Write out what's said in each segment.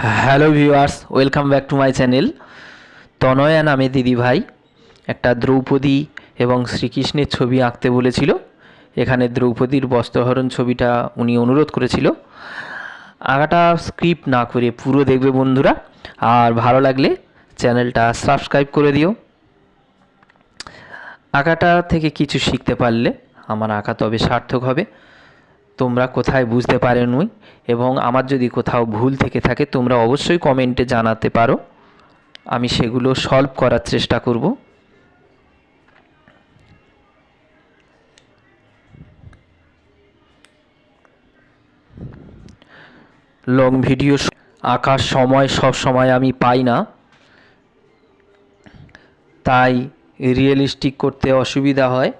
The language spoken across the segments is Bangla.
Hello viewers, welcome back to my channel. Tanaya নামে দিদিভাই একটা দ্রৌপদী এবং শ্রীকৃষ্ণের ছবি আঁকতে বলেছিল। এখানে দ্রৌপদীর বস্ত্রহরণ ছবিটা উনি অনুরোধ করেছিল। আঁকাটা স্ক্রিপ্ট না করে পুরো দেখবে বন্ধুরা, আর ভালো লাগলে চ্যানেলটা সাবস্ক্রাইব করে দিও। আঁকাটা থেকে কিছু শিখতে পারলে আমার আঁকা তবে সার্থক হবে। তোমরা কোথায় বুঝতে পারোনি এবং আমার যদি কোথাও ভুল থেকে থাকে তোমরা অবশ্যই কমেন্টে জানাতে পারো, আমি সেগুলো সলভ করার চেষ্টা করব। লং ভিডিও আঁকার সময় সব সময় আমি পাই না, তাই রিয়েলিস্টিক করতে অসুবিধা হয়,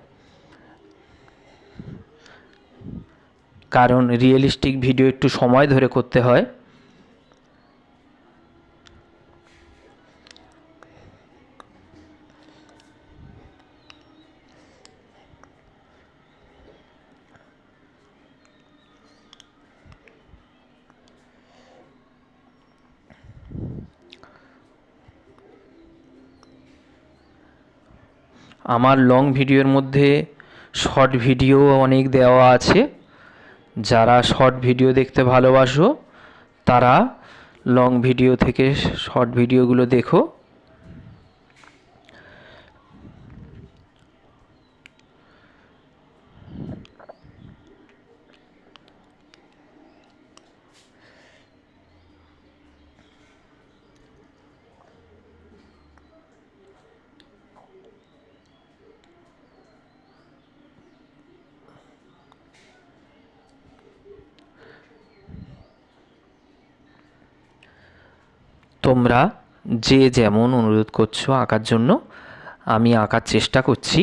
কারণ রিয়েলিস্টিক ভিডিও একটু সময় ধরে করতে হয়। আমার লং ভিডিওর মধ্যে শর্ট ভিডিও অনেক দেওয়া আছে। যারা শর্ট ভিডিও দেখতে ভালোবাসো তারা লং ভিডিও থেকে শর্ট ভিডিওগুলো দেখো। তোমরা যে যেমন অনুরোধ করছো আঁকার জন্য, আমি আঁকার চেষ্টা করছি,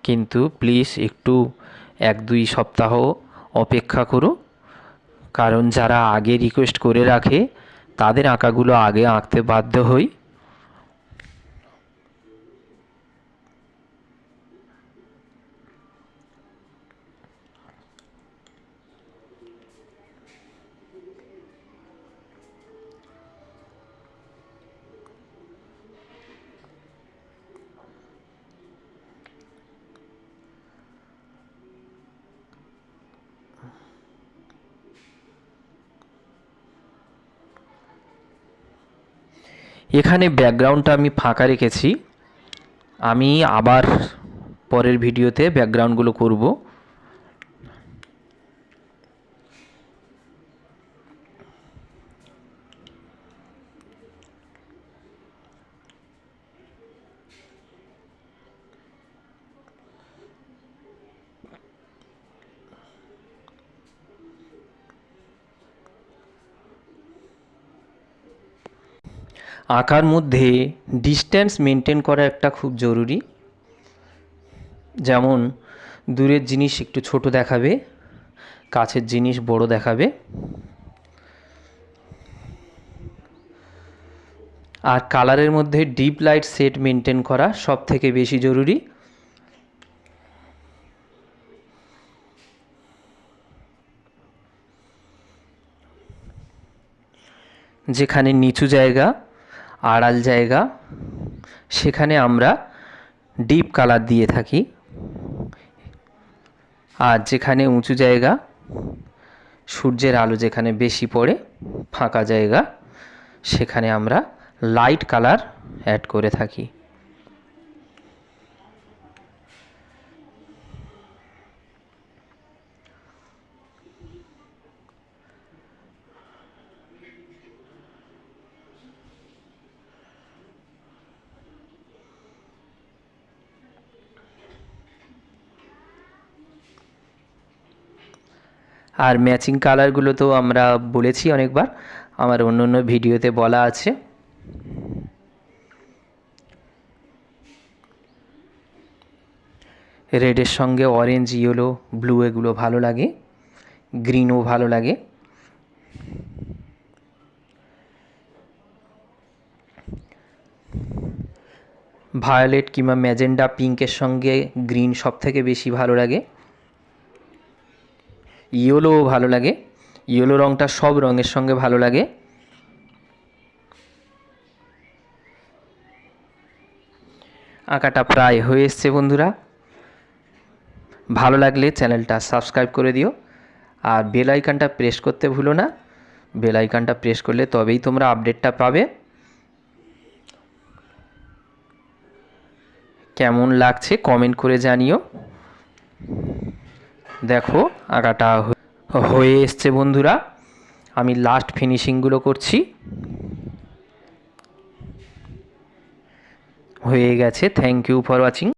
কিন্তু প্লিজ একটু 1-2 সপ্তাহ অপেক্ষা করো, কারণ যারা আগে রিকোয়েস্ট করে রাখে তাদের আঁকাগুলো আগে আঁকতে বাধ্য হই। এখানে ব্যাকগ্রাউন্ডটা আমি ফাঁকা রেখেছি, আমি আবার পরের ভিডিওতে ব্যাকগ্রাউন্ডগুলো করব। আঁকার মধ্যে ডিস্ট্যান্স মেনটেন করা একটা খুব জরুরি। যেমন দূরের জিনিস একটু ছোট দেখাবে, কাছের জিনিস বড় দেখাবে। আর কালারের মধ্যে ডিপ লাইট সেট মেনটেন করা সব থেকে বেশি জরুরি। যেখানে নিচু জায়গা, আড়াল জায়গা, সেখানে আমরা ডিপ কালার দিয়ে থাকি, আর যেখানে উঁচু জায়গা, সূর্যের আলো যেখানে বেশি পড়ে, ফাঁকা জায়গা, সেখানে আমরা লাইট কালার অ্যাড করে থাকি। আর ম্যাচিং কালারগুলো তো আমরা বলেছি অনেকবার, আমার অন্য অন্য ভিডিওতে বলা আছে। রেডের সঙ্গে অরেঞ্জ, ইয়েলো, ব্লু এগুলো ভালো লাগে, গ্রিনও ভালো লাগে। ভায়োলেট কিংবা ম্যাজেন্ডা পিঙ্কের সঙ্গে গ্রিন সব থেকে বেশি ভালো লাগে। ইয়েলোও ভালো লাগে, ইয়েলো রঙটা সব রঙের সঙ্গে ভালো লাগে। আঁকাটা প্রায় হয়ে এসছে বন্ধুরা। ভালো লাগলে চ্যানেলটা সাবস্ক্রাইব করে দিও আর বেল আইকনটা প্রেস করতে ভুলো না। বেল আইকনটা প্রেস করলে তবেই তোমরা আপডেটটা পাবে। কেমন লাগছে কমেন্ট করে জানিও। দেখো আঁকাটা হয়ে এসছে বন্ধুরা। আমি লাস্ট ফিনিশিংগুলো করছি। হয়ে গেছে। Thank you for watching.